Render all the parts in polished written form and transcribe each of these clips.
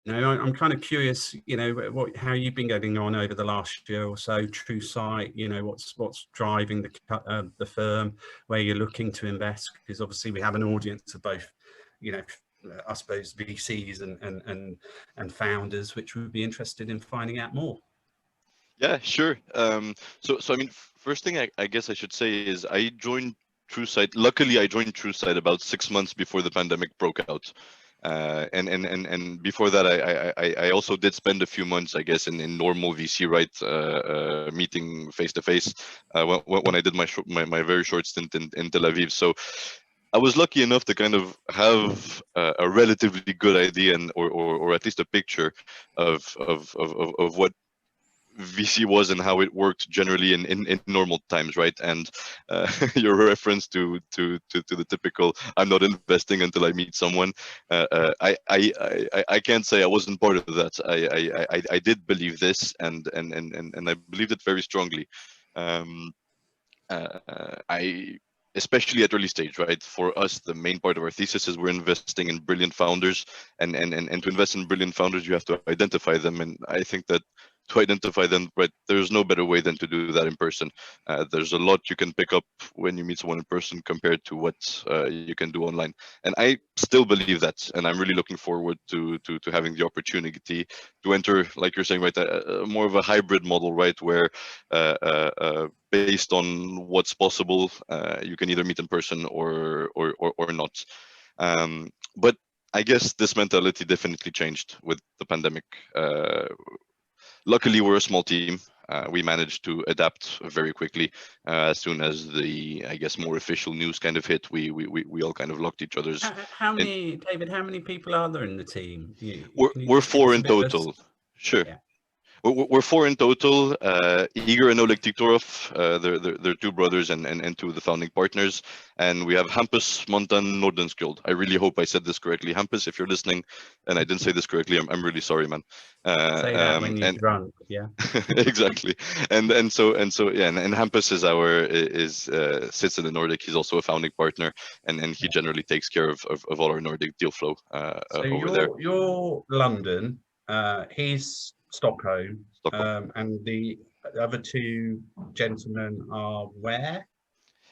No, I'm kind of curious, how you've been getting on over the last year or so. Truesight, what's driving the firm, where you're looking to invest, because obviously we have an audience of both, I suppose VCs and founders, which would be interested in finding out more. Yeah, sure. So I mean, first thing I guess I should say is I joined Truesight. Luckily, I joined Truesight about 6 months before the pandemic broke out. And before that, I also did spend a few months, I guess, in normal VC, right, meeting face to face, when I did my very short stint in Tel Aviv. So I was lucky enough to kind of have a relatively good idea or at least a picture of what VC was and how it worked generally in normal times, right? And your reference to the typical "I'm not investing until I meet someone," I can't say I wasn't part of that. I did believe this, and I believed it very strongly. I especially at early stage, right? For us, the main part of our thesis is we're investing in brilliant founders, and to invest in brilliant founders, you have to identify them. And I think that to identify them, right, there's no better way than to do that in person. There's a lot you can pick up when you meet someone in person compared to what you can do online. And I still believe that, and I'm really looking forward to having the opportunity to enter, like you're saying, right, more of a hybrid model, right, where based on what's possible, you can either meet in person or not. But I guess this mentality definitely changed with the pandemic. Luckily, we're a small team. We managed to adapt very quickly. As soon as the, I guess, more official news kind of hit, we all kind of locked each other's. How many, David? How many people are there in the team? We're four in total. Sure. Yeah. We're four in total. Igor and Oleg Tiktorov, they're two brothers and two of the founding partners. And we have Hampus Montan Nordenskjöld. I really hope I said this correctly. Hampus, if you're listening and I didn't say this correctly, I'm really sorry, man. Say that when you're drunk, yeah. Exactly. And so yeah, and Hampus sits in the Nordic. He's also a founding partner, and he generally takes care of all our Nordic deal flow so over there. You're London, he's Stockholm, and the other two gentlemen are where?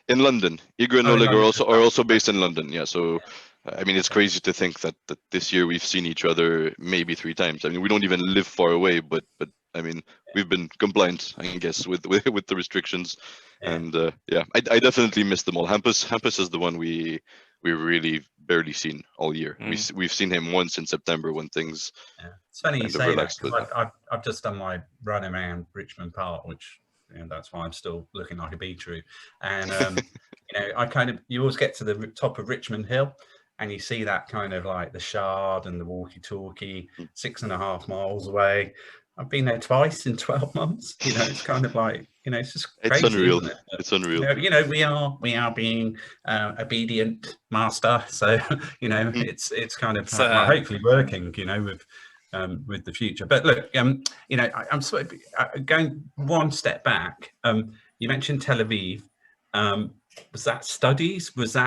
In London. Igor and Oleg are also based in London. Yeah. So, I mean, it's crazy to think that this year we've seen each other maybe 3 times. I mean, we don't even live far away, but I mean, we've been compliant, I guess, with the restrictions. Yeah. And yeah, I definitely miss them all. Hampus is the one we really barely seen all year. We've seen him once in September when things. Yeah. It's funny you say that, because I've just done my run around Richmond Park, which, that's why I'm still looking like a beetroot. And you always get to the top of Richmond Hill, and you see that kind of like the Shard and the walkie-talkie 6.5 miles away. I've been there twice in 12 months. It's kind of like, it's just crazy. It's unreal. Isn't it? But, it's unreal. We are being obedient, master. So, it's kind of hopefully working, with the future. But look, I'm sort of going one step back. You mentioned Tel Aviv. Was that studies? Was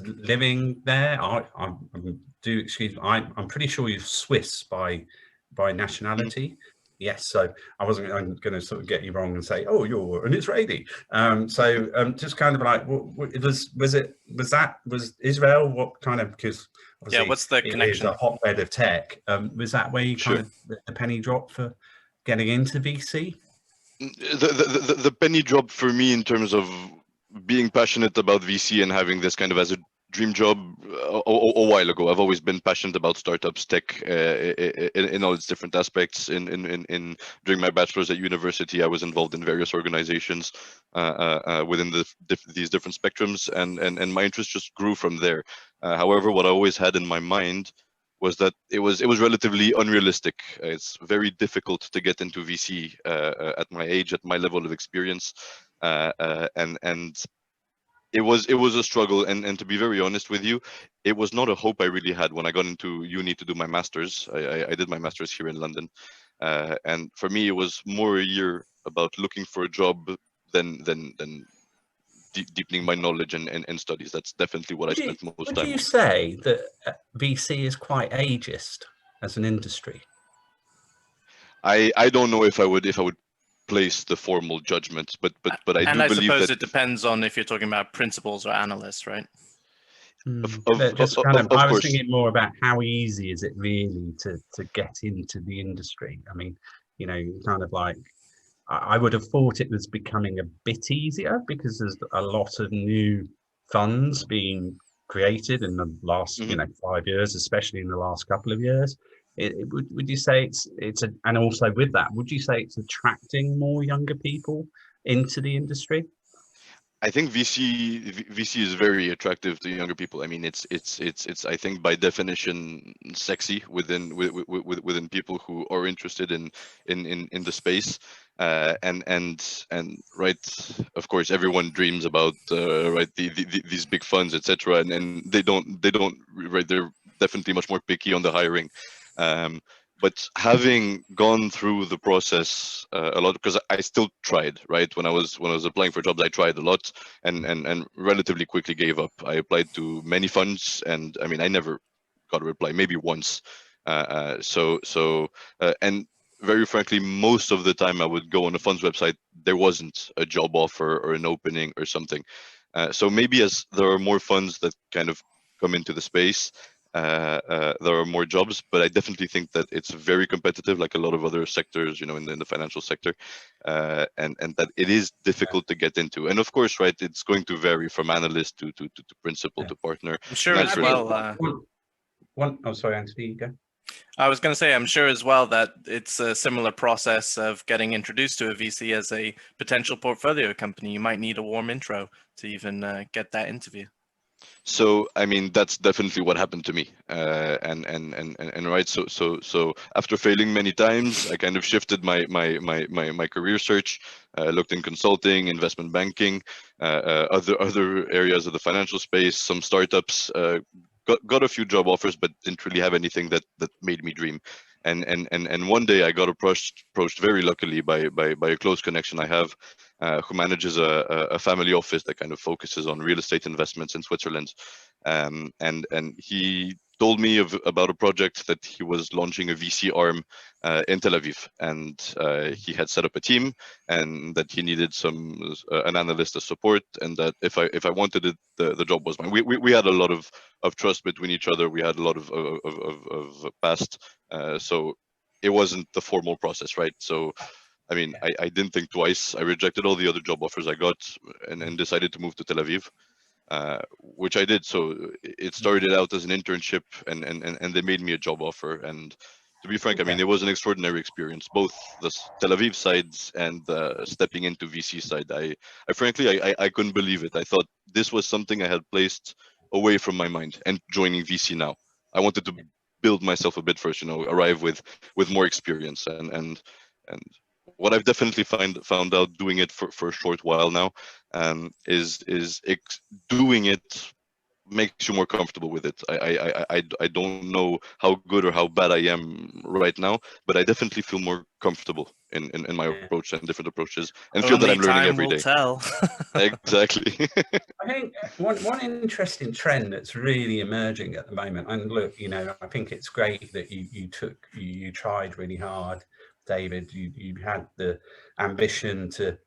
living there? Excuse me. I'm pretty sure you're Swiss by nationality. Yes, so I'm going to sort of get you wrong and say, oh, you're an Israeli. Just kind of like, was Israel? What kind of, because yeah, what's the connection? It's a hotbed of tech. Was that where you kind of the penny dropped for getting into VC? The penny dropped for me in terms of being passionate about VC and having this kind of as a dream job a while ago. I've always been passionate about startups, tech, in all its different aspects. During my bachelor's at university, I was involved in various organizations within these different spectrums, and my interest just grew from there. However, what I always had in my mind was that it was relatively unrealistic. It's very difficult to get into VC at my age, at my level of experience, and it was a struggle, and to be very honest with you, it was not a hope I really had when I got into uni to do my master's. I did my master's here in London, and for me it was more a year about looking for a job than deepening my knowledge and studies. That's definitely what I spent most time. Would you say that VC is quite ageist? as an industry? I don't know if I would place the formal judgment, but I do believe suppose that it depends on if you're talking about principals or analysts, right? Of I was course. thinking more about how easy is it really to get into the industry. I mean, you know, kind of like, I would have thought it was becoming a bit easier because there's a lot of new funds being created in the last, you know, 5 years, especially in the last couple of years. Would you say and also with that, would you say it's attracting more younger people into the industry? I think VC is very attractive to younger people. I mean, it's I think by definition sexy within people who are interested in the space. And right, of course, everyone dreams about right these big funds, etc. And they don't right. They're definitely much more picky on the hiring. But having gone through the process a lot, because I still tried, right? When I was applying for jobs, I tried a lot and relatively quickly gave up. I applied to many funds, and I mean, I never got a reply, maybe once. And very frankly, most of the time I would go on a fund's website, there wasn't a job offer or an opening or something. So maybe as there are more funds that kind of come into the space, there are more jobs, but I definitely think that it's very competitive, like a lot of other sectors, you know, in the financial sector, and that it is difficult to get into. And of course, right, it's going to vary from analyst to principal to partner. I'm sure as well. Oh, sorry, Anthony, you go. I was going to say, I'm sure as well that it's a similar process of getting introduced to a VC as a potential portfolio company. You might need a warm intro to even get that interview. So I mean, that's definitely what happened to me, and right. So after failing many times, I kind of shifted my career search. Looked in consulting, investment banking, other areas of the financial space, some startups. Got a few job offers, but didn't really have anything that made me dream. And one day I got approached very luckily by a close connection I have, who manages a family office that kind of focuses on real estate investments in Switzerland. And he told me about a project that he was launching a VC arm in Tel Aviv, and he had set up a team, and that he needed an analyst to support, and that if I wanted it, the job was mine. We had a lot of trust between each other. We had a lot of past, so it wasn't the formal process, right? So I mean, I didn't think twice. I rejected all the other job offers I got, and decided to move to Tel Aviv. Which I did. So it started out as an internship, and they made me a job offer. And to be frank, I mean, it was an extraordinary experience, both the Tel Aviv sides and stepping into VC side. I frankly, I couldn't believe it. I thought this was something I had placed away from my mind, and joining VC now. I wanted to build myself a bit first, you know, arrive with more experience, and what I've definitely found out doing it for a short while now, is doing it makes you more comfortable with it. I don't know how good or how bad I am right now, but I definitely feel more comfortable in my approach and different approaches, and feel that I'm learning every day. Tell. Exactly. I think one interesting trend that's really emerging at the moment, and look, you know, I think it's great that you tried really hard, David. You had the ambition to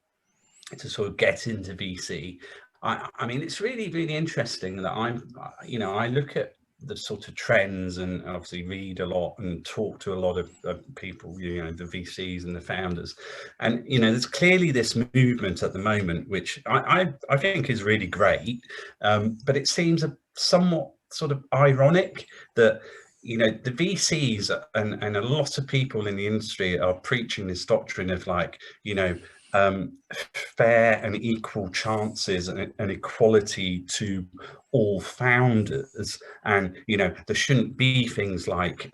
sort of get into VC. I mean, it's really, really interesting that I look at the sort of trends and obviously read a lot and talk to a lot of people, you know, the VCs and the founders. And, you know, there's clearly this movement at the moment, which I think is really great. But it seems somewhat sort of ironic that, you know, the VCs and a lot of people in the industry are preaching this doctrine of, like, you know, fair and equal chances and equality to all founders, and, you know, there shouldn't be things like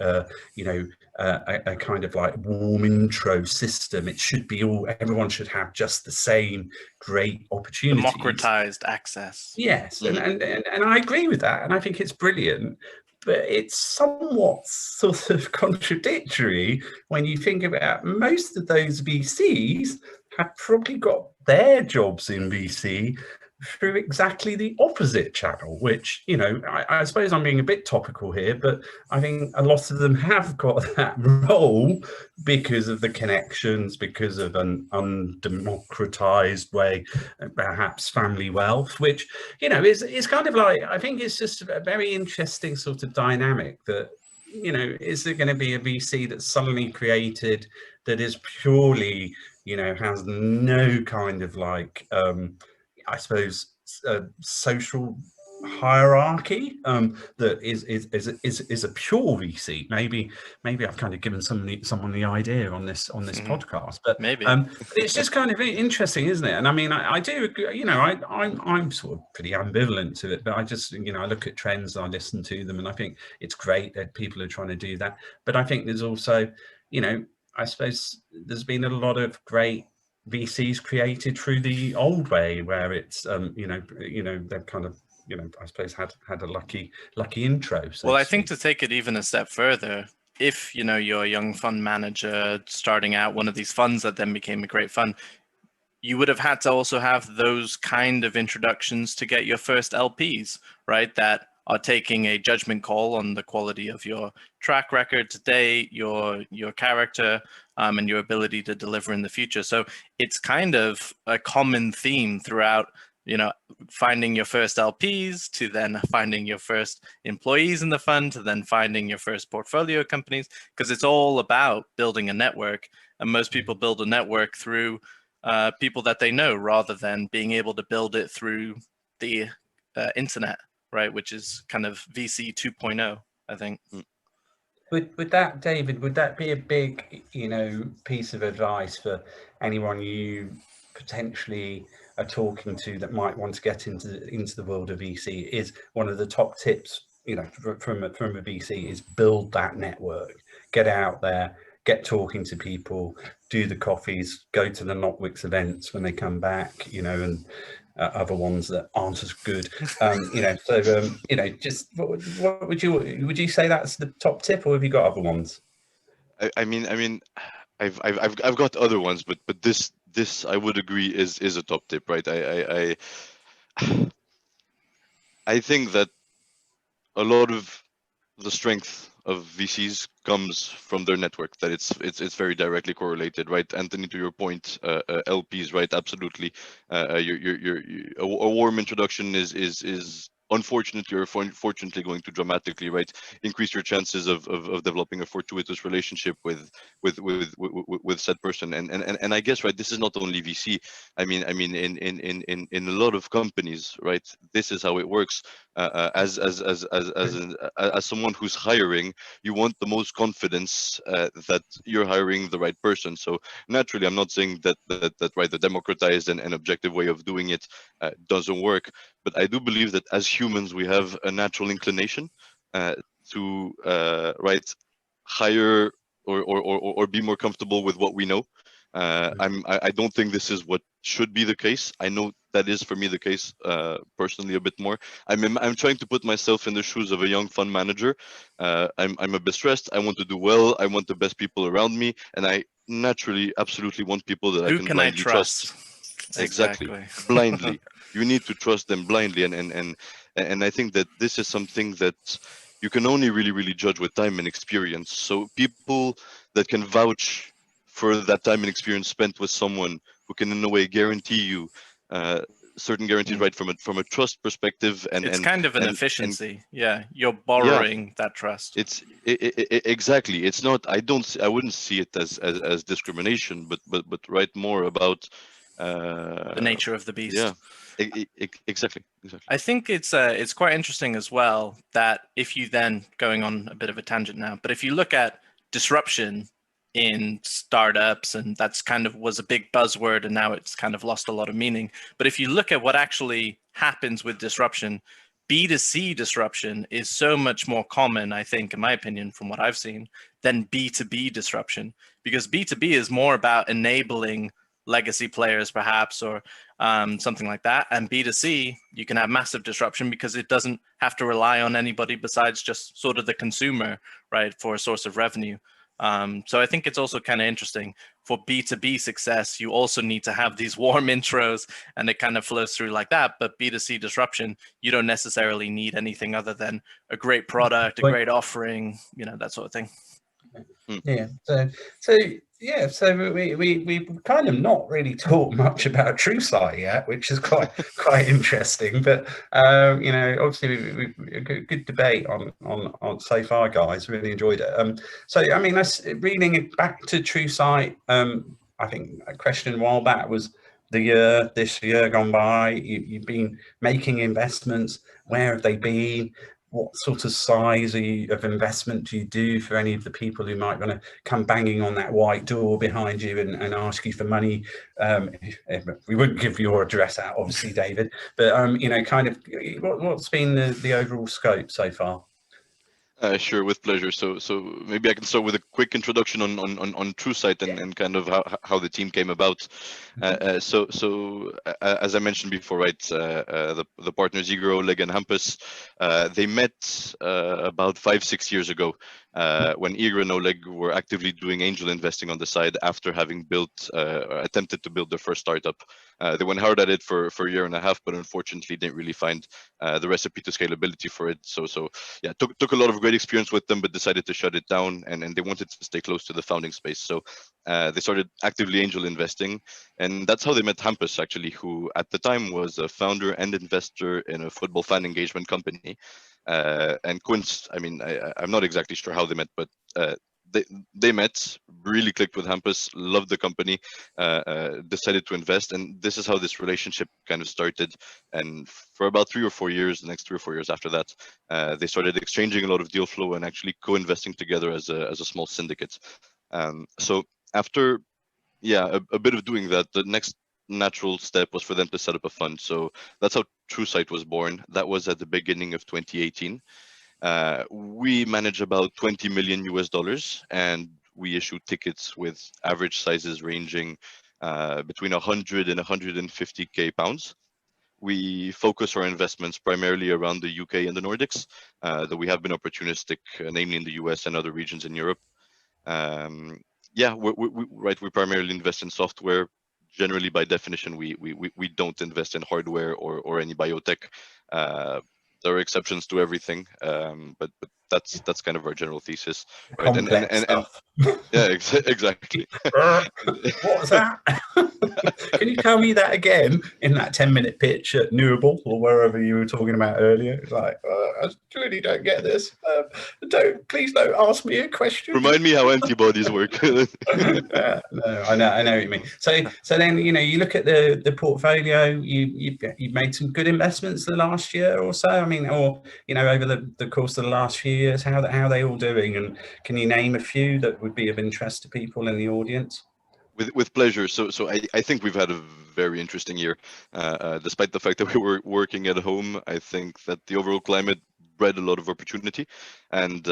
you know, a kind of like warm intro system. It should be everyone should have just the same great opportunities, democratized access. Yes. And I agree with that, and I think it's brilliant. But it's somewhat sort of contradictory when you think about most of those VCs have probably got their jobs in VC through exactly the opposite channel, which, you know, I suppose I'm being a bit topical here, but I think a lot of them have got that role because of the connections, because of an undemocratized way, perhaps family wealth, which, you know, is kind of like, I think it's just a very interesting sort of dynamic that, you know, is there going to be a VC that's suddenly created that is purely, you know, has no kind of like, I suppose, social hierarchy that is a pure VC. Maybe I've kind of given someone the idea on this podcast, but maybe it's just kind of interesting, isn't it? And I mean, I do agree, you know, I'm sort of pretty ambivalent to it, but I just, you know, I look at trends, I listen to them, and I think it's great that people are trying to do that. But I think there's also, you know, I suppose there's been a lot of great VCs created through the old way, where it's you know they've kind of, you know, I suppose had a lucky intro. So well, I think to take it even a step further, if, you know, you're a young fund manager starting out one of these funds that then became a great fund, you would have had to also have those kind of introductions to get your first LPs, right? That are taking a judgment call on the quality of your track record today, your character, and your ability to deliver in the future. So it's kind of a common theme throughout, you know, finding your first LPs, to then finding your first employees in the fund, to then finding your first portfolio companies, because it's all about building a network. And most people build a network through people that they know, rather than being able to build it through the internet, right? Which is kind of VC 2.0, I think. Would that, David, would that be a big, you know, piece of advice for anyone you potentially are talking to that might want to get into the world of VC? Is one of the top tips, you know, from a VC, is build that network, get out there, get talking to people, do the coffees, go to the Notwicks events when they come back, you know, and other ones that aren't as good, you know. So you know, just what would you say that's the top tip, or have you got other ones? I mean, I've got other ones, but this I would agree is a top tip, right? I think that a lot of the strength of VCs comes from their network, that it's very directly correlated, right? Anthony, to your point, LPs, right? Absolutely. A warm introduction is unfortunately or fortunately going to dramatically, right, increase your chances of developing a fortuitous relationship with said person. And I guess, right, this is not only VC. I mean in a lot of companies, right, this is how it works. As someone who's hiring, you want the most confidence that you're hiring the right person. So naturally, I'm not saying that right, the democratized and objective way of doing it doesn't work, but I do believe that as humans, we have a natural inclination to right, hire or be more comfortable with what we know. I don't think this is what should be the case. I know that is, for me, the case personally a bit more. I'm trying to put myself in the shoes of a young fund manager. I'm a bit stressed. I want to do well. I want the best people around me, and I naturally absolutely want people that I can blindly trust. Exactly. Blindly. You need to trust them blindly, and I think that this is something that you can only really judge with time and experience. So people that can vouch for that time and experience spent with someone who can in a way guarantee you certain guarantees, right, from a trust perspective, and it's kind of an efficiency. Yeah, you're borrowing that trust. It's exactly. It's not. I wouldn't see it as discrimination, but right, more about the nature of the beast. Yeah, exactly. I think it's quite interesting as well that if you then, going on a bit of a tangent now, but if you look at disruption in startups, and that's kind of was a big buzzword and now it's kind of lost a lot of meaning. But if you look at what actually happens with disruption, B2C disruption is so much more common, I think, in my opinion, from what I've seen, than B2B disruption, because B2B is more about enabling legacy players perhaps, or something like that. And B2C, you can have massive disruption because it doesn't have to rely on anybody besides just sort of the consumer, right, for a source of revenue. So I think it's also kind of interesting for B2B success. You also need to have these warm intros, and it kind of flows through like that. But B2C disruption, you don't necessarily need anything other than a great product, a great offering, that sort of thing. Yeah. So we kind of not really talked much about Truesight yet, which is quite interesting. But obviously we good debate on so far, guys. Really enjoyed it. So I mean, reading it back to Truesight. I think a question a while back was this year gone by. You've been making investments. Where have they been? What sort of size of investment do you do for any of the people who might want to come banging on that white door behind you and ask you for money? We wouldn't give your address out, obviously, David, but kind of what's been the overall scope so far? Sure, with pleasure. So maybe I can start with a quick introduction on Truesight and kind of how the team came about. So as I mentioned before, right, the partners Igor, Oleg, and Hampus, they met about 5-6 years ago when Igor and Oleg were actively doing angel investing on the side after having attempted to build their first startup. They went hard at it for a year and a half, but unfortunately didn't really find the recipe to scalability for it. So yeah, took a lot of great experience with them, but decided to shut it down, and they wanted to stay close to the founding space. So they started actively angel investing, and that's how they met Hampus, actually, who at the time was a founder and investor in a football fan engagement company. And I mean, I'm not exactly sure how they met, but they met, really clicked with Hampus, loved the company, decided to invest, and this is how this relationship kind of started. And for about 3 or 4 years, the next 3 or 4 years after that, they started exchanging a lot of deal flow and actually co-investing together as a small syndicate. So after a bit of doing that, the next natural step was for them to set up a fund. So that's how Truesight was born. That was at the beginning of 2018. We manage about $20 million US, and we issue tickets with average sizes ranging between 100 and 150k pounds. We focus our investments primarily around the UK and the Nordics, though we have been opportunistic, namely in the US and other regions in Europe. We primarily invest in software. Generally, by definition, we don't invest in hardware or any biotech. There are exceptions to everything, but that's kind of our general thesis, right? Complex stuff. Yeah, exactly. What was that? Can you tell me that again in that 10-minute pitch at Newable or wherever you were talking about earlier? It's like, I really don't get this. Please don't ask me a question. Remind me how antibodies work. No, I know what you mean. So then you look at the portfolio. You've made some good investments the last year or so. I mean, or over the course of the last few years. How are they all doing? And can you name a few that would be of interest to people in the audience? With pleasure. So I think we've had a very interesting year, despite the fact that we were working at home. I think that the overall climate bred a lot of opportunity, and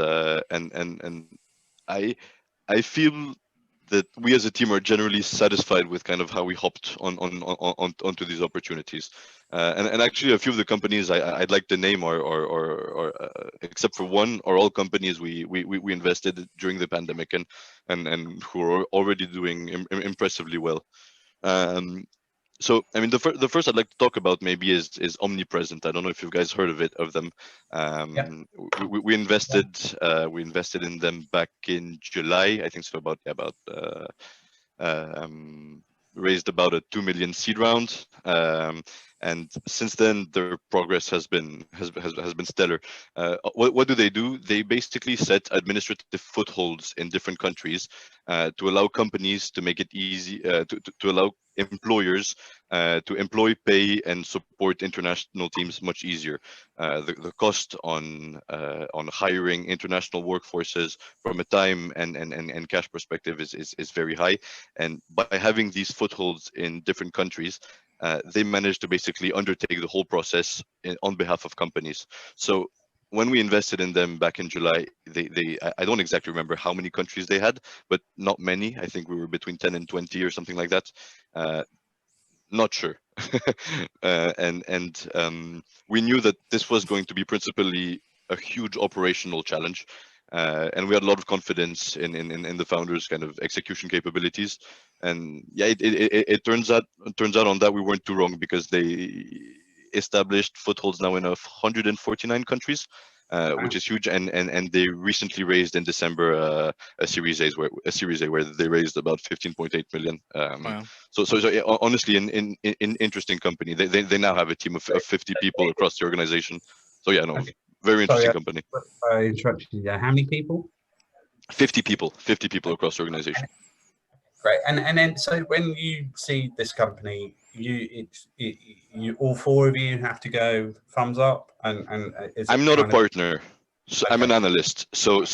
I feel that we as a team are generally satisfied with kind of how we hopped onto these opportunities. And actually, a few of the companies I'd like to name are except for one, are all companies we invested during the pandemic and who are already doing impressively well. So I mean, the first I'd like to talk about maybe is Omnipresent. I don't know if you guys heard of them. We invested in them back in July, I think. So raised about a 2 million seed round, and since then their progress has been stellar. What do? They basically set administrative footholds in different countries to allow companies to make it easy to allow employers to employ, pay, and support international teams much easier. The cost on hiring international workforces from a time and cash perspective is very high, and by having these footholds in different countries, they managed to basically undertake the whole process on behalf of companies. So when we invested in them back in July, I don't exactly remember how many countries they had, but not many. I think we were between 10 and 20 or something like that. Not sure. We knew that this was going to be principally a huge operational challenge. and we had a lot of confidence in the founders' kind of execution capabilities. And yeah, it turns out on that we weren't too wrong, because they established footholds now in 149 countries. Which is huge, and they recently raised in December a Series A where they raised about 15.8 million. Wow. So yeah, honestly, an interesting company. They now have a team of 50 people across the organization. So yeah, no, Okay. very interesting company. I interrupted you there. How many people? 50 people across the organization. Great. And then, so when you see this company, you all four of you have to go thumbs up, and is it I'm not a kind of- partner. So Okay. I'm an analyst. So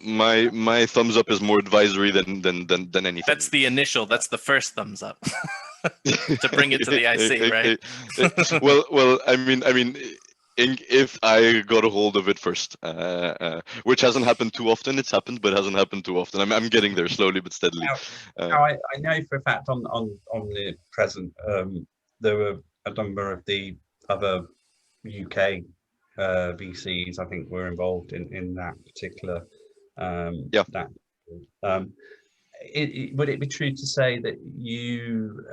my thumbs up is more advisory than anything. That's the initial. That's the first thumbs up to bring it to the IC, right? well, I mean, if I got a hold of it first, which hasn't happened too often. It's happened, but hasn't happened too often. I'm getting there slowly but steadily. Now, I know for a fact on the present, there were a number of the other UK VCs, I think, were involved in that particular. Yeah. That. Would it be true to say that you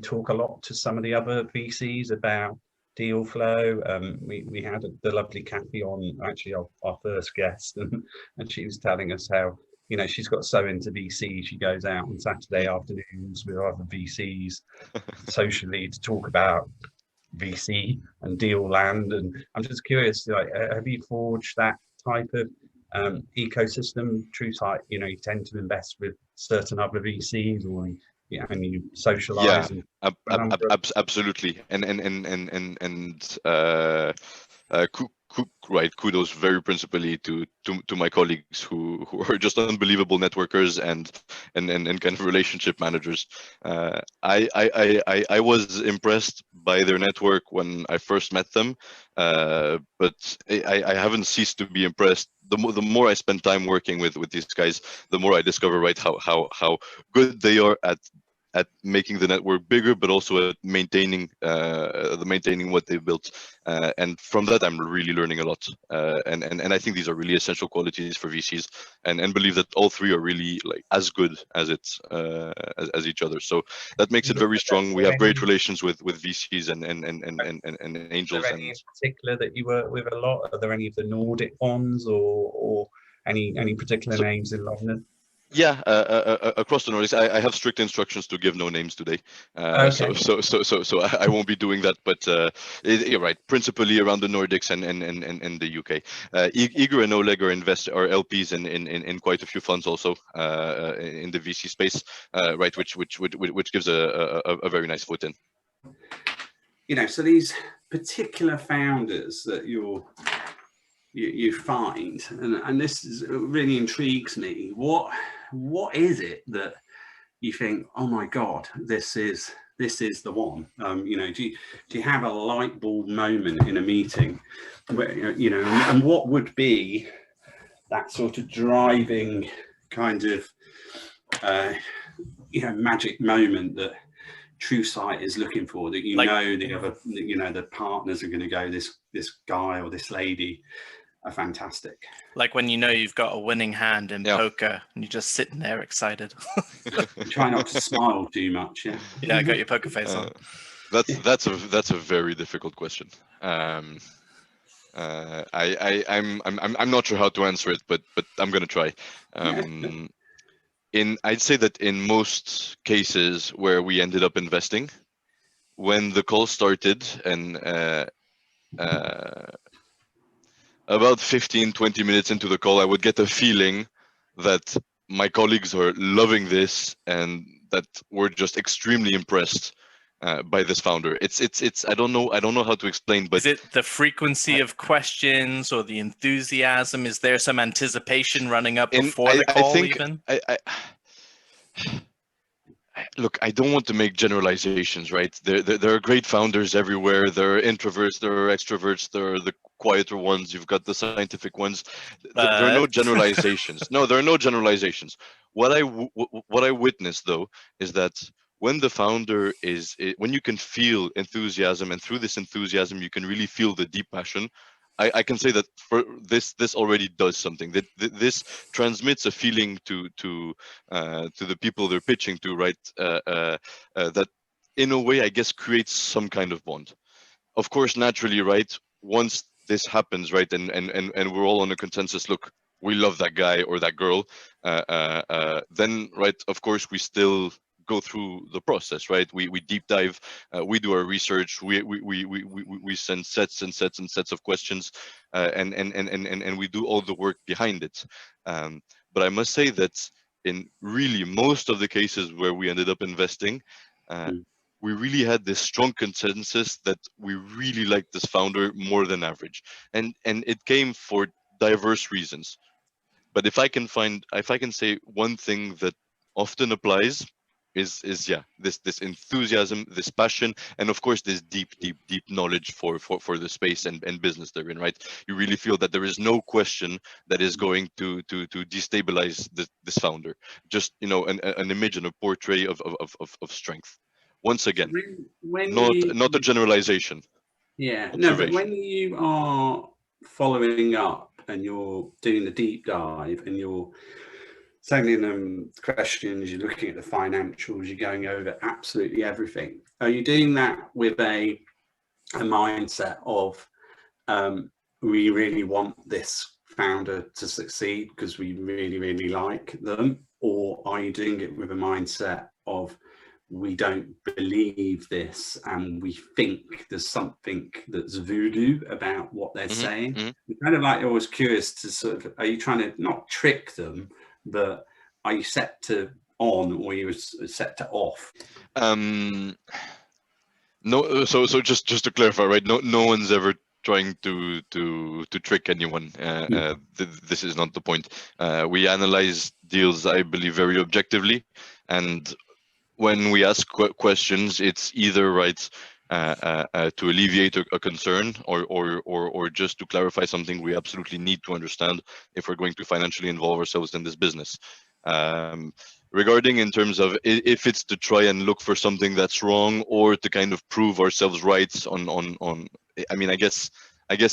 talk a lot to some of the other VCs about deal flow? We had the lovely Kathy on, actually our first guest, and she was telling us how she's got so into VC, she goes out on Saturday afternoons with other VCs socially to talk about VC and deal land. And I'm just curious, like, have you forged that type of ecosystem? Truesight, you tend to invest with certain other VCs, or and you socialize. Yeah, absolutely. Right, kudos very principally to my colleagues who are just unbelievable networkers and kind of relationship managers. I was impressed by their network when I first met them, but I haven't ceased to be impressed. The more I spend time working with these guys, the more I discover, right, how good they are at making the network bigger, but also at maintaining what they've built. And from that, I'm really learning a lot. And I think these are really essential qualities for VCs, and believe that all three are really like as good as as each other. So that makes it very strong. We have great relations with VCs and angels. Are there any in particular that you work with a lot? Are there any of the Nordic ones, or any particular names in London? Yeah, across the Nordics, I have strict instructions to give no names today. Okay. So I won't be doing that. But you're right, principally around the Nordics and the UK. Igor and Oleg are LPs in quite a few funds also in the VC space, right? Which gives a very nice foot in. So these particular founders that you find, and this really intrigues me. What is it that you think, oh my God, this is the one? Do you have a light bulb moment in a meeting where, and what would be that sort of driving kind of magic moment that Truesight is looking for, that the other the partners are going to go, this guy or this lady are fantastic? Like when you've got a winning hand in poker and you're just sitting there excited. Try not to smile too much. Yeah, I got your poker face on. That's a very difficult question. I'm not sure how to answer it, but I'm gonna try. I'd say that in most cases where we ended up investing, when the call started and about 15-20 minutes into the call, I would get a feeling that my colleagues are loving this and that we're just extremely impressed by this founder. It's I don't know how to explain, but is it the frequency of questions or the enthusiasm? Is there some anticipation running up before the call? Look, I don't want to make generalizations, right? There are great founders everywhere. There are introverts, there are extroverts, there are the quieter ones. You've got the scientific ones. There are no generalizations. No, there are no generalizations. What I witness though is that when the founder when you can feel enthusiasm, and through this enthusiasm you can really feel the deep passion, I can say that for this already does something. That this transmits a feeling to the people they're pitching to, right? That in a way, I guess, creates some kind of bond. Of course, naturally, right? Once this happens, right, and we're all on a consensus. Look, we love that guy or that girl. Then, right, of course, we still go through the process, right? We deep dive, we do our research, we send sets and sets and sets of questions, and we do all the work behind it. But I must say that in really most of the cases where we ended up investing, we really had this strong consensus that we really liked this founder more than average, and it came for diverse reasons. But if I can say one thing that often applies is yeah, this enthusiasm, this passion, and of course this deep knowledge for the space and business they're in, right? You really feel that there is no question that is going to destabilize this founder. Just, you know, an image and a portrait of strength. Once again, not a generalization. Yeah, no, but when you are following up and you're doing the deep dive and you're sending them questions, you're looking at the financials, you're going over absolutely everything. Are you doing that with a mindset of we really want this founder to succeed because we really like them? Or are you doing it with a mindset of we don't believe this and we think there's something that's voodoo about what they're saying? I'm kind of like always curious to sort of, are you trying to not trick them, but are you set to on or are you set to off? No, so just to clarify, right? No one's ever trying to trick anyone. This is not the point. We analyze deals, I believe, very objectively, and when we ask questions, it's either right to alleviate a concern or just to clarify something we absolutely need to understand if we're going to financially involve ourselves in this business. Regarding in terms of if it's to try and look for something that's wrong or to kind of prove ourselves right on I mean, I guess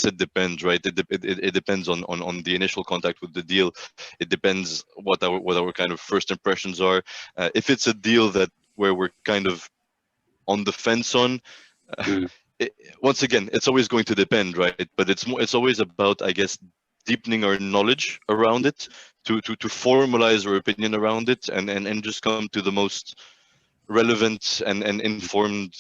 it depends, right? It depends on the initial contact with the deal. It depends what our kind of first impressions are. If it's a deal where we're kind of on the fence on, once again, it's always going to depend, right? But it's always about, I guess, deepening our knowledge around it to formalize our opinion around it and just come to the most relevant and informed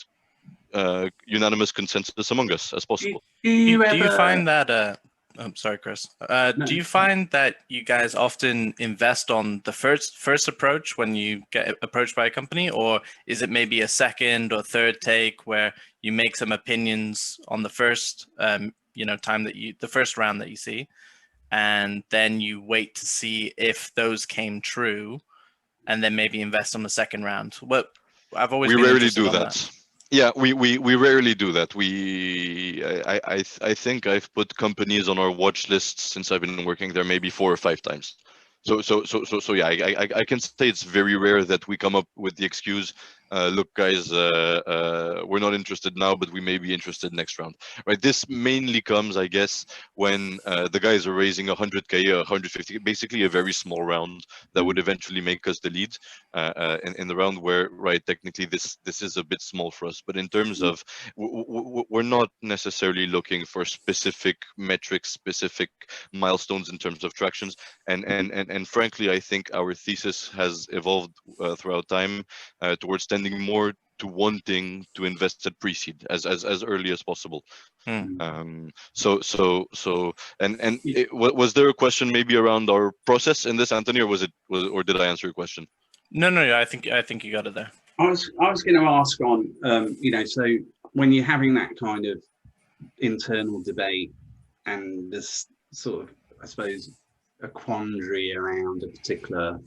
unanimous consensus among us as possible. Do you find that I'm sorry, Chris. Do you find that you guys often invest on the first approach when you get approached by a company, or is it maybe a second or third take where you make some opinions on the first time that the first round that you see, and then you wait to see if those came true, and then maybe invest on the second round? What I've always been rarely do that. Yeah, we rarely do that. I think I've put companies on our watch list since I've been working there maybe 4 or 5 times. So yeah, I can say it's very rare that we come up with the excuse, look guys, we're not interested now, but we may be interested next round, right? This mainly comes, I guess, when the guys are raising 100K, 150, basically a very small round that would eventually make us the lead in the round where, right, technically this is a bit small for us. But in terms of, we're not necessarily looking for specific metrics, specific milestones in terms of tractions, and frankly, I think our thesis has evolved throughout time towards tending more to wanting to invest at pre-seed as early as possible. Was there a question maybe around our process in this, Anthony, or did I answer your question? No, I think you got it there. I was going to ask on, so when you're having that kind of internal debate and this sort of, I suppose, a quandary around a particular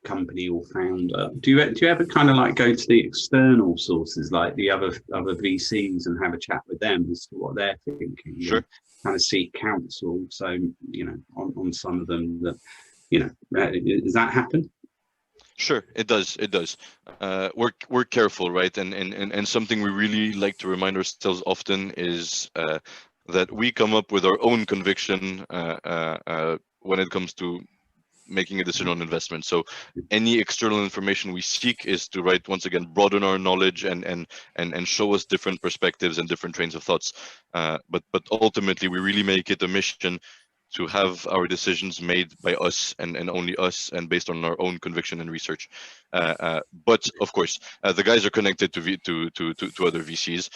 company or founder, do you ever kind of like go to the external sources, like the other VCs, and have a chat with them as to what they're thinking? Sure. Kind of seek counsel. So on some of them that does that happen? Sure, it does. We're careful, right? And something we really like to remind ourselves often is that we come up with our own conviction when it comes to making a decision on investment. So any external information we seek is to, right, once again, broaden our knowledge and show us different perspectives and different trains of thoughts. But ultimately, we really make it a mission to have our decisions made by us and only us, and based on our own conviction and research. But of course, the guys are connected to other VCs.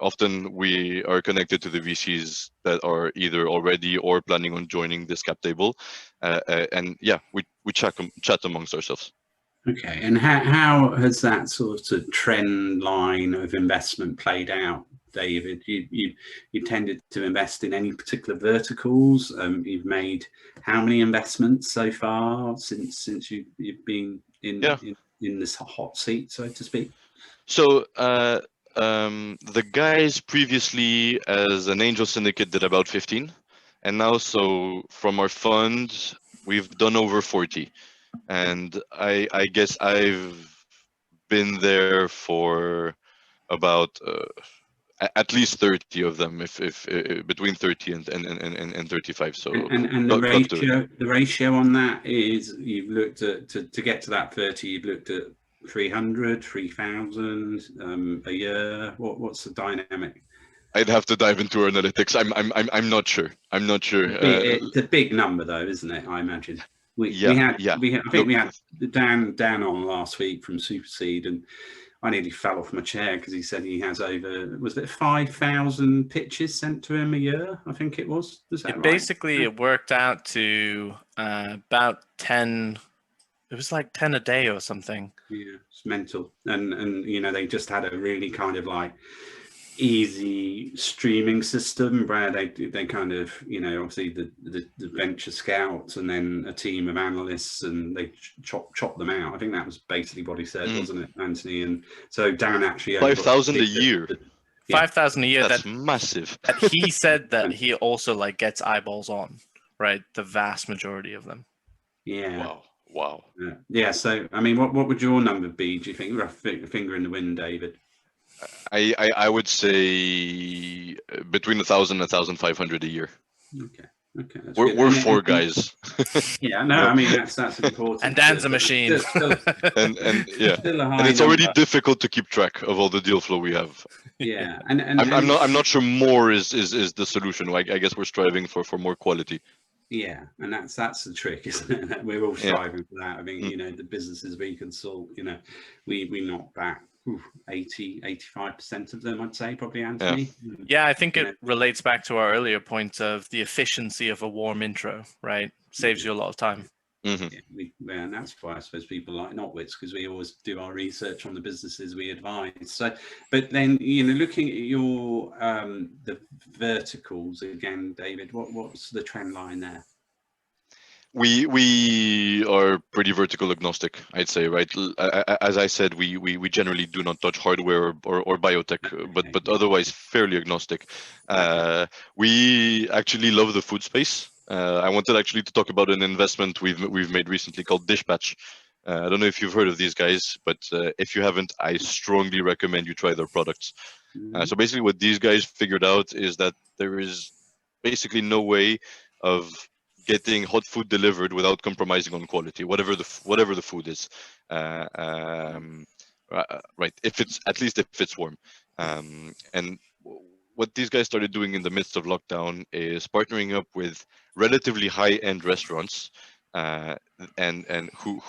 Often we are connected to the VCs that are either already or planning on joining this cap table, and yeah, we chat amongst ourselves. Okay, and how has that sort of trend line of investment played out, David? You tended to invest in any particular verticals. You've made how many investments so far since you've been in this hot seat, so to speak? So the guys previously as an angel syndicate did about 15, and now so from our fund we've done over 40, and I guess I've been there for about at least 30 of them, if between 30 and 35. So and the ratio on that is, you've looked at to get to that 30, you've looked at 300, 3,000 a year. What's the dynamic? I'd have to dive into our analytics. I'm not sure. I'm not sure. It's a big number though, isn't it? I imagine. I think we had Dan on last week from Superseed, and I nearly fell off my chair because he said he has over, was it 5,000 pitches sent to him a year? I think it was. Is that right? Basically, it worked out to about 10. It was like 10 a day or something. Yeah, it's mental. And you know, they just had a really kind of like easy streaming system where they kind of, you know, obviously the venture scouts and then a team of analysts, and they chop them out. I think that was basically what he said, wasn't it, Anthony? And so Dan actually 5,000 a year. 5,000 a year. That's massive. He said that he also like gets eyeballs on, right? The vast majority of them. Yeah. Wow. Yeah. So I mean, what would your number be? Do you think? Rough finger in the wind, David. I would say between 1,000 and 1,500 a year. Okay. We're four guys. Yeah, no, I mean that's important. And Dan's a machine. and yeah, and it's already difficult to keep track of all the deal flow we have. Yeah, I'm not sure more is the solution. I guess we're striving for more quality. Yeah, and that's the trick, isn't it? We're all striving for that. I mean, you know, the businesses we consult, you know, we knock back 80-85% of them, I'd say, probably, Anthony. Yeah, I think it relates back to our earlier point of the efficiency of a warm intro, right? Saves you a lot of time. Mm-hmm. And that's why I suppose people like Notwits, because we always do our research on the businesses we advise. So, but then, you know, looking at your the verticals again, David, what's the trend line there? We are pretty vertical agnostic, I'd say, right? As I said, we generally do not touch hardware or biotech, but otherwise fairly agnostic. We actually love the food space. I wanted actually to talk about an investment we've made recently called Dishpatch. I don't know if you've heard of these guys, but if you haven't, I strongly recommend you try their products. So basically what these guys figured out is that there is basically no way of getting hot food delivered without compromising on quality, whatever the food is, right? If it's warm, and what these guys started doing in the midst of lockdown is partnering up with relatively high-end restaurants, and who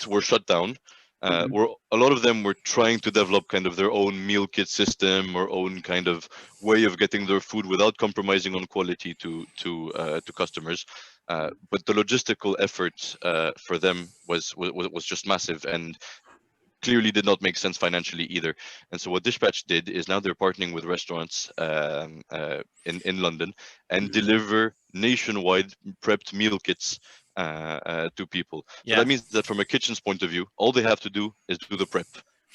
were shut down. Where a lot of them were trying to develop kind of their own meal kit system or own kind of way of getting their food without compromising on quality to customers. But the logistical effort for them was just massive and clearly did not make sense financially either. And so what Dishpatch did is now they're partnering with restaurants in London and deliver nationwide prepped meal kits to people. So that means that from a kitchen's point of view, all they have to do is do the prep,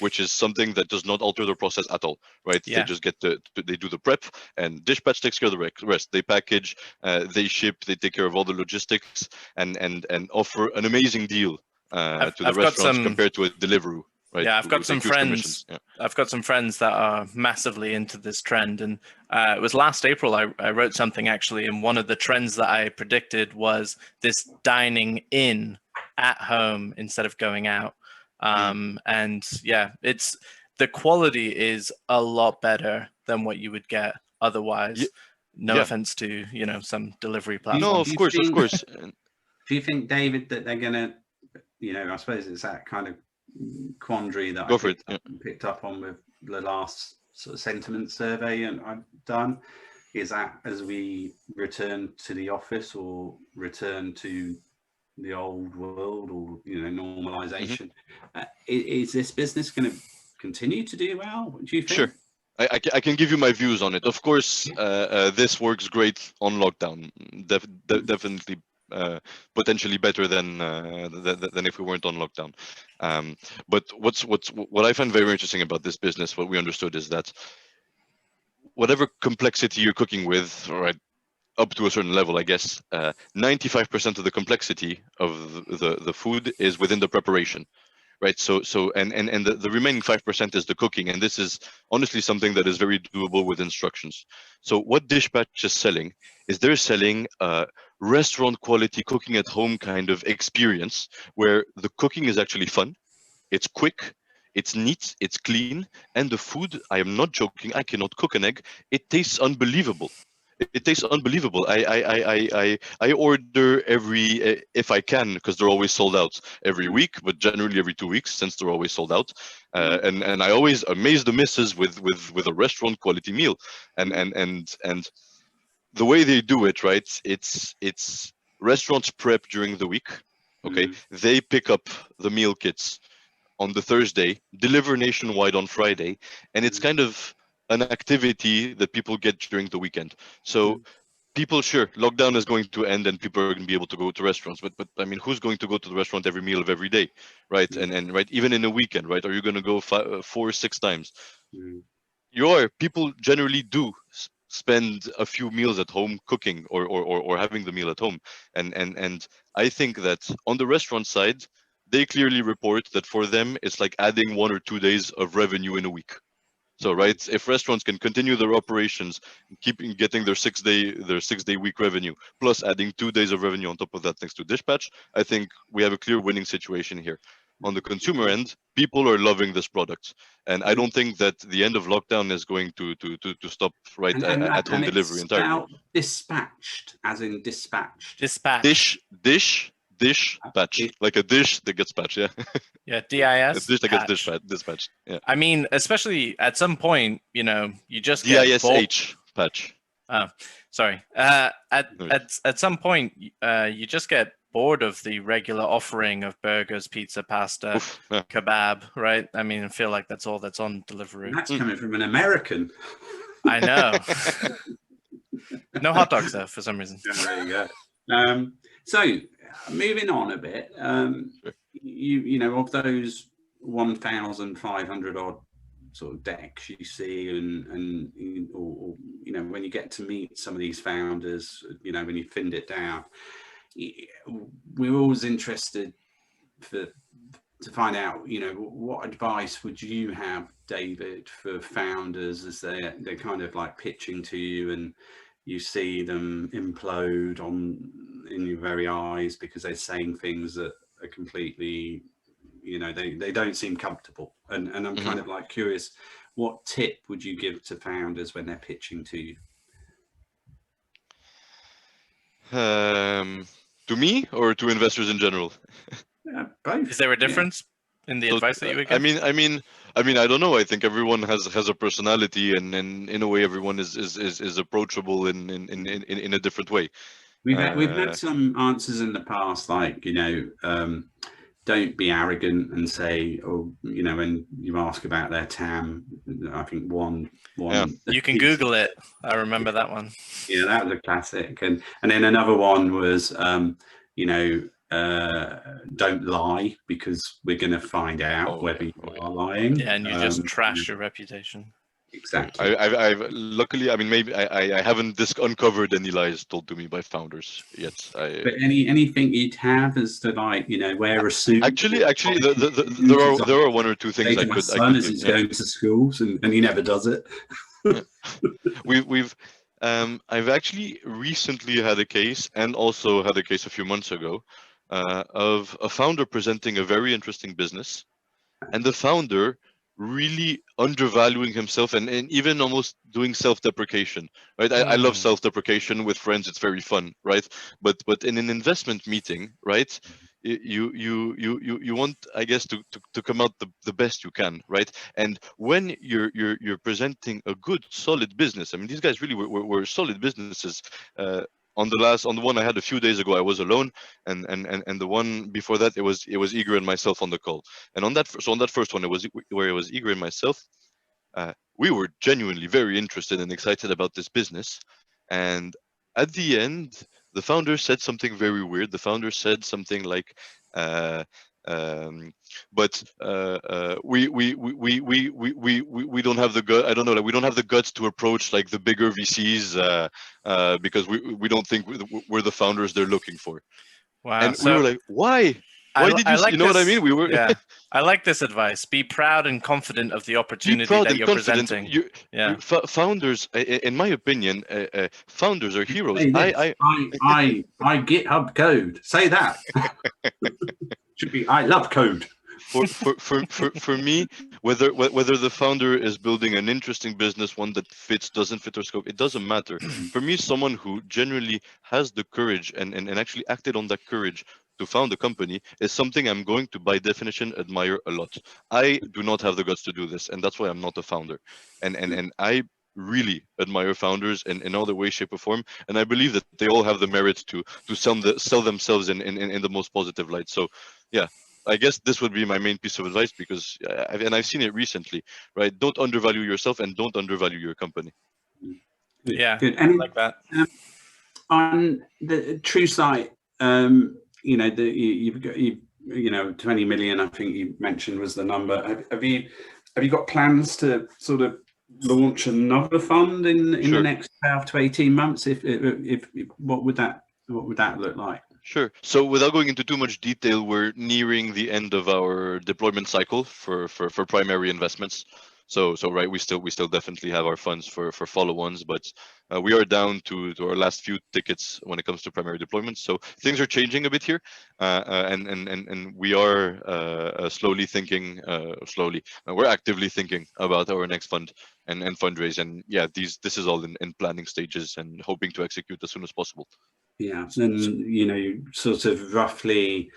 which is something that does not alter their process at all, right? They just they do the prep, and Dishpatch takes care of the rest. They package, they ship, they take care of all the logistics, and offer an amazing deal to the restaurants compared to a Deliveroo. right? Yeah, I've got some friends. Yeah. I've got some friends that are massively into this trend, and it was last April I wrote something actually, and one of the trends that I predicted was this dining in at home instead of going out. And yeah, it's the quality is a lot better than what you would get otherwise. No offense to some delivery platform. No, of course. Do you think, David, that they're gonna, I suppose it's that kind of quandary that I picked up on with the last sort of sentiment survey and I've done, is that as we return to the office or return to the old world or normalization, is this business going to continue to do well, do you think? Sure. I can give you my views on it. Of course, this works great on lockdown. Definitely, potentially better than if we weren't on lockdown. But what I find very interesting about this business, what we understood is that whatever complexity you're cooking with, right, up to a certain level, I guess, 95% of the complexity of the food is within the preparation. Right, so the remaining 5% is the cooking, and this is honestly something that is very doable with instructions. So what Dishpatch is selling is they're selling a restaurant quality cooking at home kind of experience where the cooking is actually fun, it's quick, it's neat, it's clean, and the food, I am not joking, I cannot cook an egg, it tastes unbelievable. It tastes unbelievable. I order every, if I can, because they're always sold out every week, but generally every 2 weeks since they're always sold out. And I always amaze the missus with a restaurant quality meal. And the way they do it, right? It's restaurants prep during the week. Okay, they pick up the meal kits on the Thursday, deliver nationwide on Friday, and it's kind of an activity that people get during the weekend. So people, sure, lockdown is going to end and people are going to be able to go to restaurants, but I mean, who's going to go to the restaurant every meal of every day, right? And right, even in a weekend, right? Are you going to go 4 or 6 times? People generally do spend a few meals at home cooking or having the meal at home, and I think that on the restaurant side, they clearly report that for them it's like adding 1 or 2 days of revenue in a week. So right, if restaurants can continue their operations, keeping getting their 6 day week revenue, plus adding 2 days of revenue on top of that thanks to Dishpatch, I think we have a clear winning situation here. On the consumer end, people are loving this product, and I don't think that the end of lockdown is going to stop at home delivery entirely. Dispatched, as in dispatched. Dispatch, like a dish that gets patched, yeah. Yeah, DIS. A dish that gets dispatched. Yeah. I mean, especially at some point, you just get DISH patch. Oh, sorry. At some point, you just get bored of the regular offering of burgers, pizza, pasta, kebab, right? I mean, I feel like that's all that's on Deliveroo. That's coming from an American. I know. No hot dogs though, for some reason. Yeah, there you go. So moving on a bit, of those 1,500 odd sort of decks you see, and when you get to meet some of these founders, when you find it down, we're always interested to find out, what advice would you have, David, for founders as they're kind of like pitching to you and you see them implode in your very eyes because they're saying things that are completely, they don't seem comfortable. And I'm kind of like curious, what tip would you give to founders when they're pitching to you? To me or to investors in general? Both. Is there a difference in the advice that you would give? I mean, I don't know. I think everyone has a personality, and in a way, everyone is approachable in a different way. We've had some answers in the past, like don't be arrogant and say, when you ask about their TAM, I think one. Yeah. You can Google it. I remember that one. Yeah, that was a classic. And then another one was, don't lie because we're going to find out whether you are lying. Yeah, and you just trash your reputation. Exactly. I've luckily, I mean, maybe I haven't uncovered any lies told to me by founders yet. But anything you'd have as to, like, you know, wear a suit. Actually, there are one or two things I could son as do. he's going to schools, and he never does it. I've actually recently had a case, and also had a case a few months ago, of a founder presenting a very interesting business, and the founder really undervaluing himself and even almost doing self-deprecation, right? I love self-deprecation with friends. It's very fun, right? But in an investment meeting, right, you want, I guess, to come out the best you can, right? And when you're presenting a good solid business, I mean, these guys really were solid businesses. On the one I had a few days ago, I was alone, and the one before that, it was Igor and myself on the call. And on that first one, it was where it was Igor and myself. We were genuinely very interested and excited about this business, and at the end, the founder said something very weird. The founder said something like, but we don't have the gut. I don't know. Like, we don't have the guts to approach like the bigger VCs because we don't think we're the founders they're looking for. Wow. And we were like, why? Why did you? Like, you know what I mean? We were. Yeah. I like this advice. Be proud and confident of the opportunity that you're presenting. Founders, in my opinion, founders are heroes. I GitHub code. Say that. Should be I love code. For me, whether the founder is building an interesting business, one that doesn't fit our scope, it doesn't matter. For me, someone who genuinely has the courage and actually acted on that courage to found a company is something I'm going to, by definition, admire a lot. I do not have the guts to do this, and that's why I'm not a founder. And I really admire founders in other way, shape, or form, and I believe that they all have the merit to sell themselves in the most positive light. So, yeah. I guess this would be my main piece of advice, because I've seen it recently, right? Don't undervalue yourself, and don't undervalue your company. Yeah, good. And I like that. On the Truesight, you know, you've got 20 million. I think you mentioned was the number. Have you got plans to sort of launch another fund in the next 12 to 18 months? If what would that look like? Sure. So without going into too much detail, we're nearing the end of our deployment cycle for primary investments. So right, we still definitely have our funds for follow-ons, but we are down to our last few tickets when it comes to primary deployments. So things are changing a bit here, and we are slowly thinking. We're actively thinking about our next fund and fundraise. And yeah, this is all in planning stages and hoping to execute as soon as possible. Yeah, and you know, sort of roughly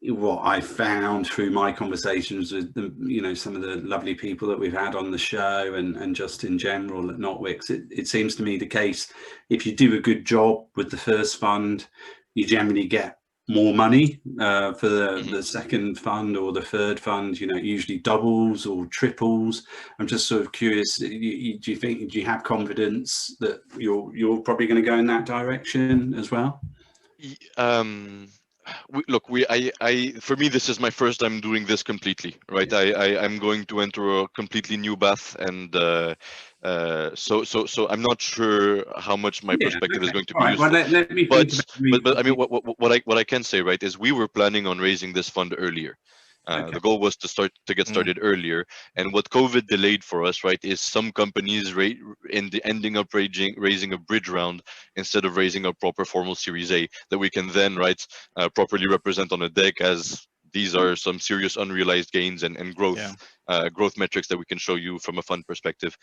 what I found through my conversations with some of the lovely people that we've had on the show, and just in general at Notwix, it seems to me the case, if you do a good job with the first fund, you generally get more money for the second fund or the third fund. You know, it usually doubles or triples. I'm just sort of curious, do you have confidence that you're probably going to go in that direction as well? For me, this is my first time doing this completely, right? I'm going to enter a completely new path, and so I'm not sure how much my perspective is going to be useful. Well, but I mean, what I can say, right, is we were planning on raising this fund earlier. The goal was to get started earlier, and what COVID delayed for us, right, is some companies ending up raising a bridge round instead of raising a proper formal Series A that we can then, right, properly represent on a deck, as these are some serious unrealized gains and growth metrics that we can show you from a fund perspective.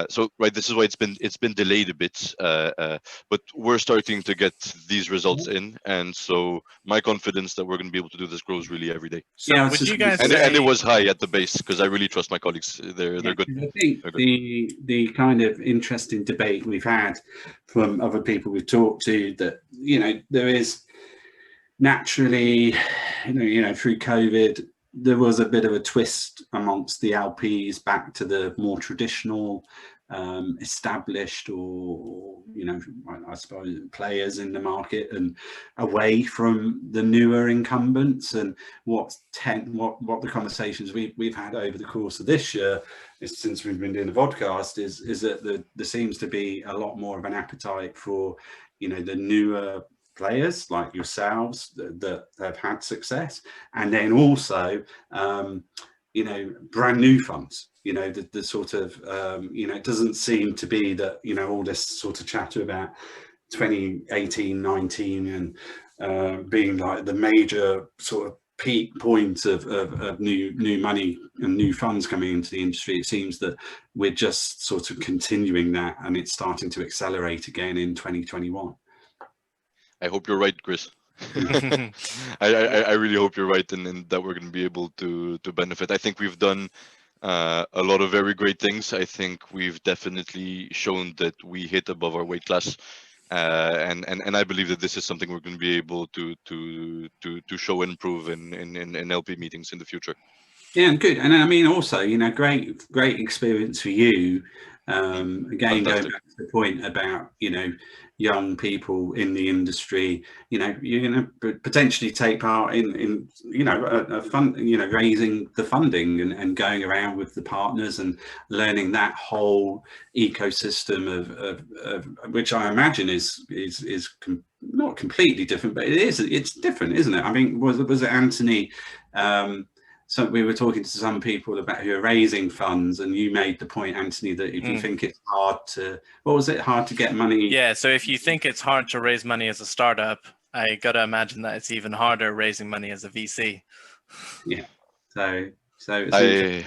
So right, this is why it's been delayed a bit, but we're starting to get these results in, and so my confidence that we're going to be able to do this grows really every day. So yeah, would you guys and it was high at the base, because I really trust my colleagues. They're good. I think the kind of interesting debate we've had from other people we've talked to, that there is naturally, through COVID, there was a bit of a twist amongst the LPs back to the more traditional established or I suppose players in the market, and away from the newer incumbents. And what the conversations we've had over the course of this year, since we've been doing the podcast, is that there seems to be a lot more of an appetite for the newer players like yourselves that have had success, and then also brand new funds. The sort of it doesn't seem to be that all this sort of chatter about 2018, 19 and being like the major sort of peak point of new money and new funds coming into the industry. It seems that we're just sort of continuing that, and it's starting to accelerate again in 2021. I hope you're right, Chris. I really hope you're right, and that we're going to be able to benefit. I think we've done a lot of very great things. I think we've definitely shown that we hit above our weight class, and I believe that this is something we're going to be able to show and prove in LP meetings in the future. Yeah, and good. And I mean, also, great experience for you. Again, going back to the point about young people in the industry, you're going to potentially take part in a fund, raising the funding and going around with the partners and learning that whole ecosystem of which I imagine is not completely different, but it's different, isn't it? I mean, was it Anthony? So we were talking to some people about who are raising funds, and you made the point, Anthony, that if you think it's hard to get money? Yeah, so if you think it's hard to raise money as a startup, I got to imagine that it's even harder raising money as a VC. Yeah, so I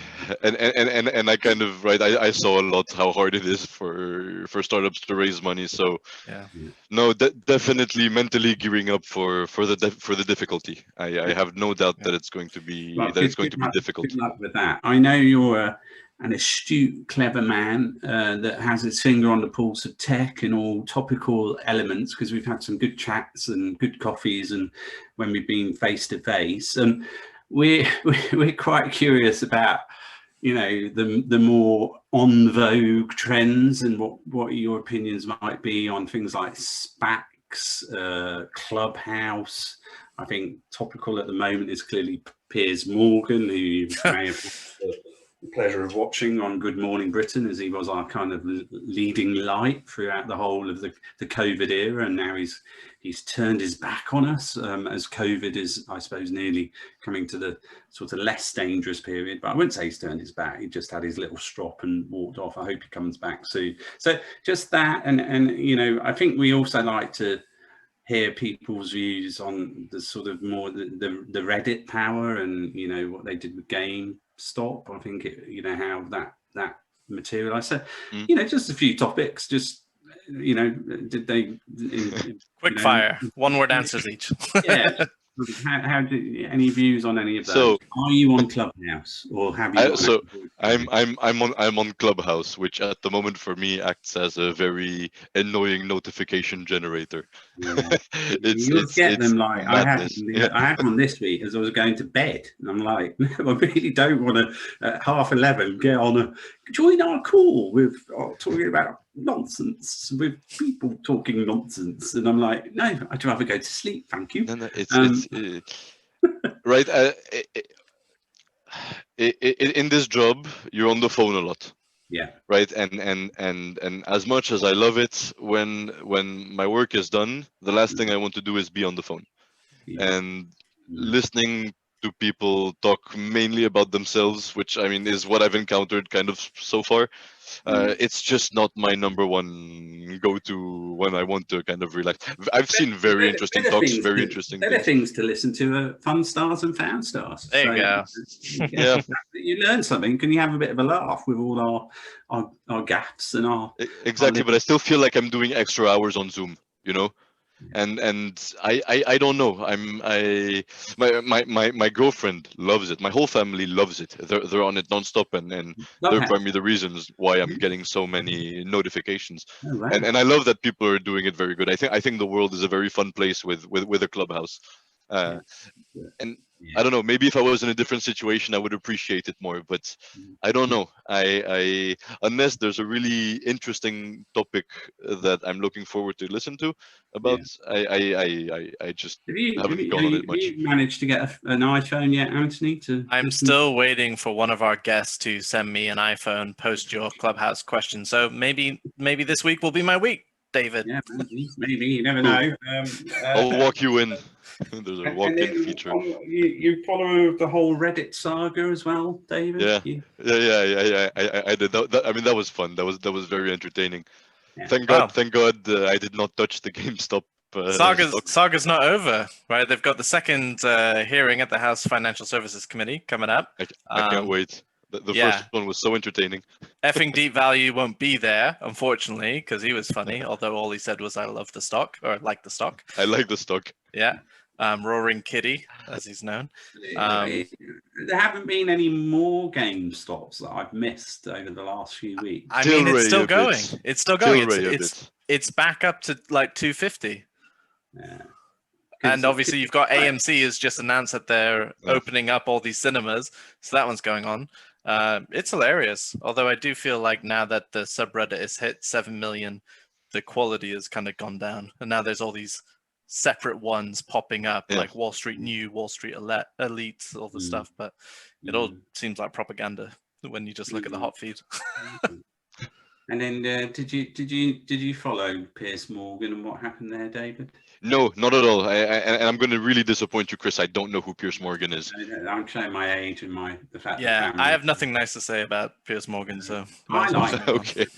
kind of I saw a lot how hard it is for startups to raise money. So yeah, no, definitely mentally gearing up for the difficulty. I have no doubt that it's going to be difficult. Good luck with that. I know you're an astute, clever man that has his finger on the pulse of tech and all topical elements, because we've had some good chats and good coffees, and when we've been face to face. We're quite curious about the more on vogue trends, and what your opinions might be on things like SPACs, Clubhouse. I think topical at the moment is clearly Piers Morgan, who you may have had the pleasure of watching on Good Morning Britain, as he was our kind of leading light throughout the whole of the COVID era, and now he's turned his back on us as COVID is, I suppose, nearly coming to the sort of less dangerous period. But I wouldn't say he's turned his back. He just had his little strop and walked off. I hope he comes back soon. So just that, and I think we also like to hear people's views on the sort of more the Reddit power, and what they did with GameStop. I think how that materialized. So just a few topics. Just did they quick fire, one word answers each? Yeah. How do any views on any of those? So, are you on Clubhouse, or have you? I'm on Clubhouse, which at the moment for me acts as a very annoying notification generator. Yeah. You'll get them like madness. I had one this week as I was going to bed, and I'm like, I really don't want to at 11:30 get on join our call with talking about nonsense, with people talking nonsense, and I'm like, no, I'd rather go to sleep, thank you. No, it's right. In this job, you're on the phone a lot. Yeah. Right. And as much as I love it, when my work is done, the last thing I want to do is be on the phone. Yeah. And listening to people talk mainly about themselves, which I mean is what I've encountered kind of so far. It's just not my number one go-to when I want to kind of relax. I've seen very interesting talks, very interesting things. Better things to listen to are fun stars and fan stars. There you go. Yeah, you learn something. Can you have a bit of a laugh with all our gaps and our exactly? But I still feel like I'm doing extra hours on Zoom. And I don't know. My girlfriend loves it. My whole family loves it. They're on it nonstop, and they're probably the reasons why I'm getting so many notifications. Oh, right. And I love that people are doing it very good. I think the world is a very fun place with a Clubhouse. And I don't know, maybe if I was in a different situation, I would appreciate it more, but I don't know. I unless there's a really interesting topic that I'm looking forward to listen to about, I just haven't gone on it much. Have you managed to get an iPhone yet, Anthony? I'm still waiting for one of our guests to send me an iPhone post your Clubhouse question. So maybe this week will be my week, David. Yeah, maybe you never know. I'll walk you in. There's a walk-in feature. You follow the whole Reddit saga as well, David? Yeah. I did. That was fun. That was very entertaining. Yeah. Thank God I did not touch the GameStop. Saga's not over, right? They've got the second hearing at the House Financial Services Committee coming up. I can't wait. The first one was so entertaining. Effing Deep Value won't be there, unfortunately, because he was funny. Although all he said was, "I love the stock," or "like the stock." I like the stock. Yeah. Roaring Kitty, as he's known. There haven't been any more GameStops that I've missed over the last few weeks. I mean, it's still going. It's still going. It's back up to like 250. Yeah. And obviously, you've got AMC has just announced that they're opening up all these cinemas, so that one's going on. It's hilarious. Although I do feel like now that the subreddit has hit 7 million, the quality has kind of gone down, and now there's all these separate ones popping up, like Wall Street New, Wall Street Elite, all the stuff. But it all seems like propaganda when you just look at the hot feed. And then did you follow Piers Morgan and what happened there, David? No, not at all. And I'm going to really disappoint you, Chris. I don't know who Piers Morgan is. I'm showing my age and the fact. Yeah, I have nothing nice to say about Piers Morgan, so I like. Okay.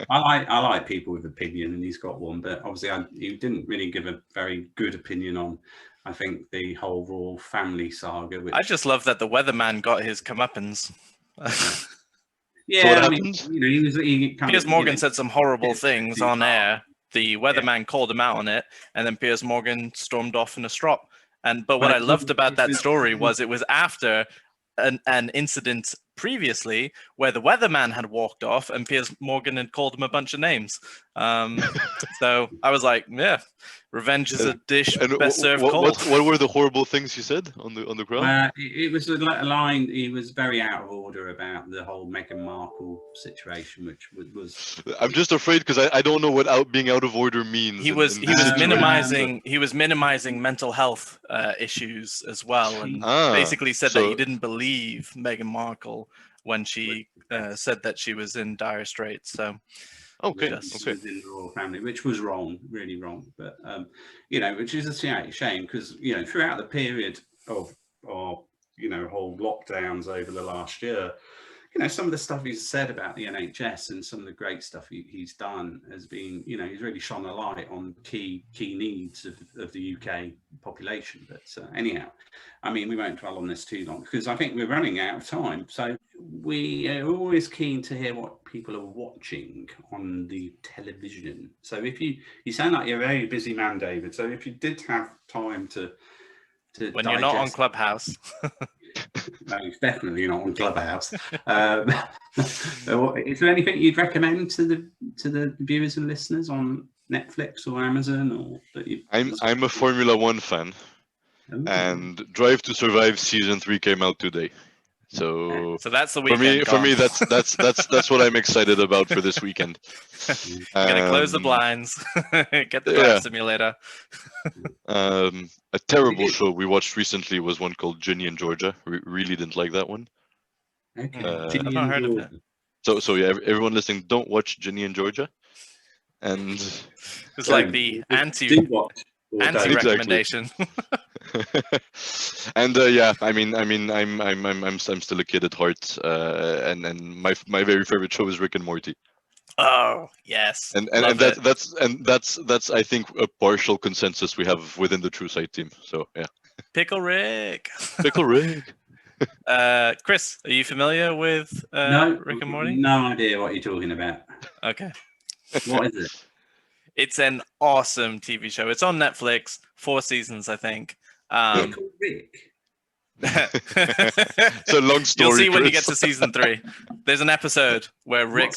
I like people with opinion, and he's got one. But obviously, he didn't really give a very good opinion on, I think, the whole royal family saga. Which... I just love that the weatherman got his comeuppance. Yeah, so I mean, Piers Morgan said some horrible things on air. The weatherman called him out on it, and then Piers Morgan stormed off in a strop. But what I loved about that story was it was after an incident previously where the weatherman had walked off and Piers Morgan had called him a bunch of names. So I was like, yeah, revenge is a dish best served cold. What were the horrible things he said on the crowd? It was a line. He was very out of order about the whole Meghan Markle situation, which was. I'm just afraid because I don't know what being out of order means. He was minimizing mental health issues as well, and basically said that he didn't believe Meghan Markle when she said that she was in dire straits. So okay. In the royal family, which was wrong, really wrong. But which is a shame because throughout the period of whole lockdowns over the last year, some of the stuff he's said about the NHS and some of the great stuff he's done has been, he's really shone a light on key needs of the UK population. But anyhow, I mean, we won't dwell on this too long because I think we're running out of time. So we're always keen to hear what people are watching on the television. So if you sound like you're a very busy man, David. So if you did have time to when you're not on Clubhouse. No, it's definitely not on Clubhouse. Is there anything you'd recommend to the viewers and listeners on Netflix or Amazon or that you? I'm a Formula One fan, and Drive to Survive season 3 came out today. So that's the weekend. For me, that's what I'm excited about for this weekend. You're gonna close the blinds, get the drive simulator. A terrible show we watched recently was one called Ginny and Georgia. We really didn't like that one. Okay. I've not heard of it. So yeah, everyone listening, don't watch Ginny and Georgia. And it's like the anti recommendation. And I mean, I'm still a kid at heart, and my very favorite show is Rick and Morty. Oh yes, and that's I think a partial consensus we have within the Truesight team. So yeah, Pickle Rick. Chris, are you familiar with Rick and Morty? No idea what you're talking about. Okay, what is it? It's an awesome TV show. It's on Netflix, 4 seasons, I think. Pickle Rick. It's a long story. You'll see when you get to season 3. There's an episode where Rick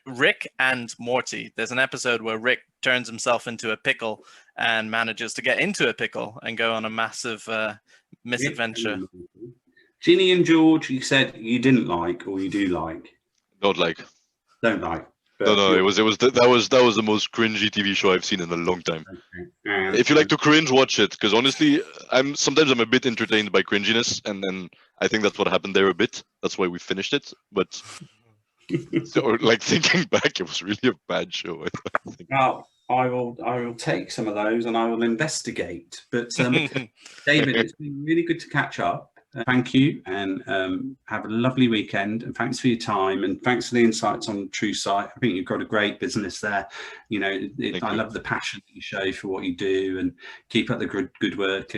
Rick and Morty. There's an episode where Rick turns himself into a pickle and manages to get into a pickle and go on a massive misadventure. Ginny and George, you said you didn't like, or you do like? Don't like. Don't like. No, that was the most cringy TV show I've seen in a long time. Okay. If you like to cringe, watch it, because honestly, sometimes I'm a bit entertained by cringiness, and then I think that's what happened there a bit. That's why we finished it. But so, like, thinking back, it was really a bad show. Well, I will take some of those and I will investigate. But David, it's been really good to catch up. Thank you, and have a lovely weekend, and thanks for your time, and thanks for the insights on Truesight. I think you've got a great business there. You know, I love the passion that you show for what you do, and keep up the good work.